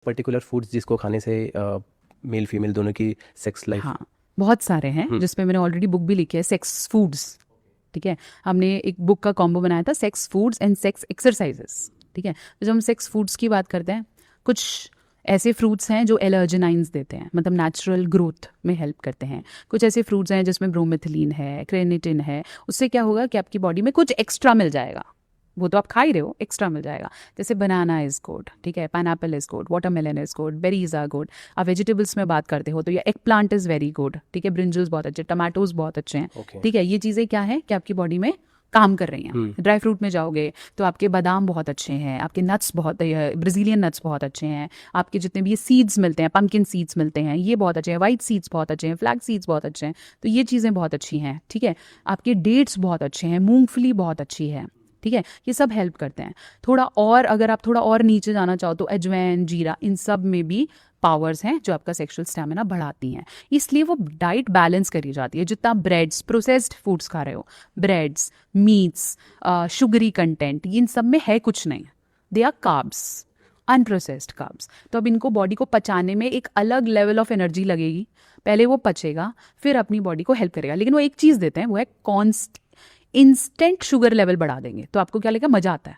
Particular foods जिसको खाने से मेल फीमेल दोनों की सेक्स लाइफ? हाँ, बहुत सारे हैं जिसपे मैंने ऑलरेडी बुक भी लिखी है, सेक्स फूड्स। ठीक है, हमने एक बुक का कॉम्बो बनाया था, sex foods and sex exercises. ठीक है, तो जब हम सेक्स फूड्स की बात करते हैं, कुछ ऐसे फ्रूट्स हैं जो एलर्जेनाइंस देते हैं, मतलब नेचुरल ग्रोथ में हेल्प करते हैं। कुछ ऐसे फ्रूट्स हैं जिसमें ब्रोमेथिलीन है, क्रेनिटिन है। उससे क्या होगा कि आपकी बॉडी में कुछ एक्स्ट्रा मिल जाएगा, वो तो आप खा ही रहे हो, एक्स्ट्रा मिल जाएगा। जैसे बनाना इज गुड, ठीक है, pineapple is good, watermelon is good, berries are good. आप वेजिटेबल्स में बात करते हो तो या eggplant is very good, ठीक है, ब्रिंजल्स बहुत अच्छे, टमाटोज बहुत अच्छे हैं। ओके। ठीक है, ये चीज़ें क्या है कि आपकी बॉडी में काम कर रही हैं। ड्राई फ्रूट में जाओगे तो आपके बादाम बहुत अच्छे हैं, आपके नट्स बहुत, ब्राज़ीलियन नट्स बहुत अच्छे हैं, आपके जितने भी सीड्स मिलते हैं, पम्पकिन सीड्स मिलते हैं, ये बहुत अच्छे हैं, वाइट सीड्स बहुत अच्छे हैं, फ्लैग सीड्स बहुत अच्छे हैं, तो ये चीज़ें बहुत अच्छी हैं। ठीक है, आपके डेट्स बहुत अच्छे हैं, मूंगफली बहुत अच्छी है। ठीक है, ये सब हेल्प करते हैं। थोड़ा और अगर आप थोड़ा और नीचे जाना चाहो तो अजवैन, जीरा, इन सब में भी पावर्स हैं जो आपका सेक्सुअल स्टैमिना बढ़ाती हैं। इसलिए वो डाइट बैलेंस करी जाती है। जितना ब्रेड्स, प्रोसेस्ड फूड्स खा रहे हो, ब्रेड्स, मीट्स, शुगरी कंटेंट, इन सब में है कुछ नहीं, they are carbs, unprocessed carbs. तो अब इनको बॉडी को पचाने में एक अलग लेवल ऑफ एनर्जी लगेगी। पहले वो पचेगा, फिर अपनी बॉडी को हेल्प करेगा। लेकिन वो एक चीज़ देते हैं, वो है इंस्टेंट शुगर लेवल बढ़ा देंगे, तो आपको क्या लगेगा, मजा आता है।